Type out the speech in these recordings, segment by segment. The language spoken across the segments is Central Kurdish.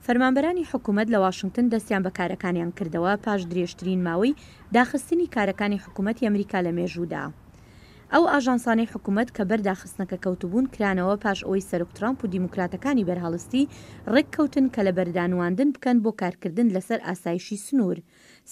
فەرمانبەرانی حکوومەت لە واشنگتن دەستیان بە کارەکانیان کردەوە پاش درێژترین ماوەی داخستنی کارەکانی حکوومەتی ئەمریکا لە مێژوودا. ئەو ئاژانسانەی حکوومەت کە بەرداخستنەکە کەوتبوون کرانەوە پاش ئەوەی سەرۆک ترامپ و دیموکراتەکانی بەرهەڵستی ڕێککەوتن کە لە بەردانواندن بکەن بۆ کارکردن لەسەر ئاسایشی سنوور.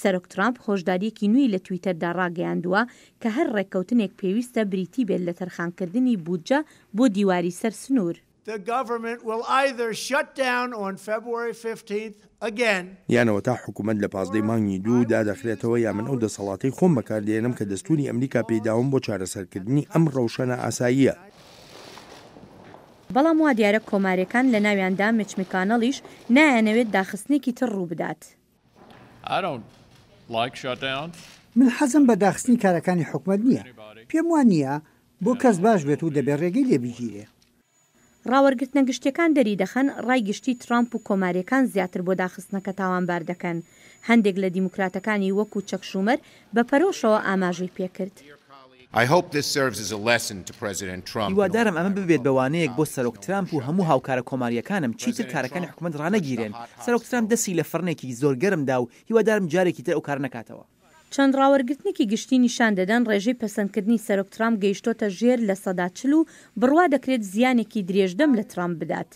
سەرۆک ترامپ خۆشداریەکی نوێی لە تویتەردا ڕاگەیاندووە کە هەر ڕێککەوتنێک پێویستە بریتی بێت لە تەرخانکردنی بودجە بۆ دیواری سەر سنوور. The government will either shut down on February 15th again. یانەوە تا حکوومەت لە 15 مانگی دوو دادەخرێتەوە یا من ئەو دەسەڵاتی خۆم بەکاردێنم کە دەستوری ئەمریکا پێداوم بۆ چارەسەرکردنی ئەم ڕەوشانە ئاساییە. بەڵام وا دیارە کۆمارەکان لە ناویاندا میچ مکانەڵیش نایانەوێت داخستنێکی تر ڕوو بدات. من حەزم بە داخستنی کارەکانی حکوومەت نییە. پێم وان نییە بۆ کەس باش بێت و دەبێت ڕێگەی لێبیگیرێ. ڕاوەرگرتنە گشتیەکان دەری دەخەن ڕای گشتی ترامپ و کۆماریەکان زیاتر بۆ داخستنەکە تاوانبار دەکەن. هەندێک لە دیموکراتەکانی وەکو چەک شومەر بە پەرۆشەوە ئاماژەی پێکرد. هیوادارم ئەمە ببێت بەوانەیەک بۆ سەرۆک ترامپ و هەموو هاوکارە کۆماریەکانم چیتر کارەکانی حکوومەت ڕانەگیرێن. سەرۆک ترامپ دەستی لە فڕنێکی زۆر گەرمدا و هیوادارم جارێکی تر ئەو کار نەکاتەوە. چەند ڕاوەرگرتنێکی گشتی نیشان دەدەن ڕێژەی پەسەندکردنی سەرۆک ترامپ گەیشتۆتە ژێر لە 40 و بڕوا دەکرێت زیانێکی درێژدەم لە ترامپ بدات.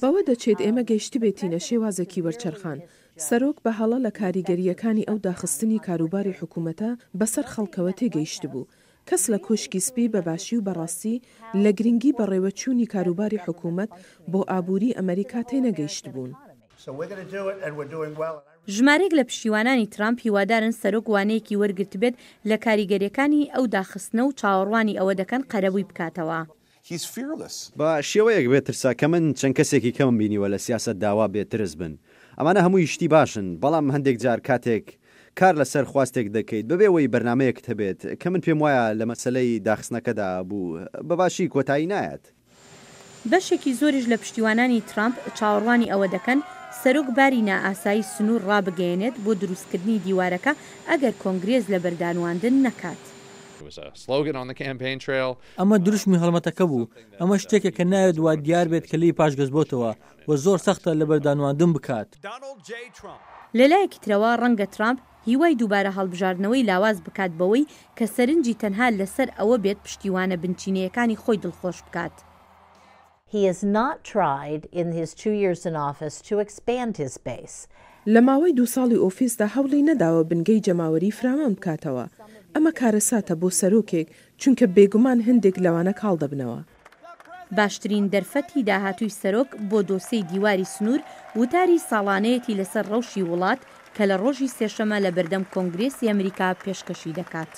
بەوە دەچێت ئێمە گەیشتی بێتینە شێوازێکی وەرچەرخان. سەرۆک بە هەڵە لە کاریگەریەکانی ئەو داخستنی کاروباری حکوومەتە بەسەر خەڵکەوە تێگەیشت بوو. کەس لە کۆشکی سپی بەباشی و بەڕاستی لە گرنگی بەڕێوەچوونی کاروباری حکوومەت بۆ ئابووری ئەمریکا تێنەگەیشت بوون. ژمارێک لە پشتیوانانی ترامپ هیوادارن سەرۆک وانەیەکی وەرگرت بێت لە کاریگەریەکانی ئەو داخستنە و چاوەڕوانی ئەوە دەکەن قەرەبووی بکاتەوە. بە شێوەیەک بێت ترسا کە من چەند کەسێکی کەم بینیوە لە سیاست داوا بێترس بن. ئەمانە هەمووی شتی باشن، بەڵام هەندێک جار کاتێک کار لەسەر خواستێک دەکەیت بەبێەوەی بەرنمەیەک هەبێت کە من پێم وایە لە مەسەلەی داخستنەکەدا بوو بەباشی کۆتایی نایەت. بەشێکی زۆریش لە پشتیوانانی ترامپ چاوەڕوانی ئەوە دەکەن سەرۆک باری نائاسایی سنوور ڕابگەیەنێت بۆ دروستکردنی دیوارەکە ئەگەر کۆنگرێز لە بەردانواندن نەکات. ئەمە دروشمی هەڵمەتەکە بوو. ئەمە شتێکە کە ناوێت وا دیار بێت کە لی پاشگەز بۆتەوە و زۆر سەختە لە بەردانواندن بکات. لەلایەکی ترەوە ڕەنگە ترامپ هیوای دووبارە هەڵبژاردنەوەی لاواز بکات بەوەی کە سەرنجی تەنها لەسەر ئەوە بێت پشتیوانە بنچینەکانی خۆی دڵخۆش بکات. He has not tried in his 2 years in office to expand his base. لە ماوەی 2 ساڵی ئۆفیسدا هەوڵی نەداوە بنگەی جەماوەری فراوان بکاتەوە. ئەمە کارەساتە بۆ سەرۆکێک چونکە بێگومان هەندێک لەوانە کاڵ دەبنەوە. باشترین دەرفەتی داهاتووی سەرۆک بۆ دۆسەی دیواری سنوور وتاری ساڵانەیەتی لەسەر ڕەوشی وڵات کە لە ڕۆژی سێشەمە لە بەردەم کۆنگرێسی ئەمریکا پێشکەشی دەکات.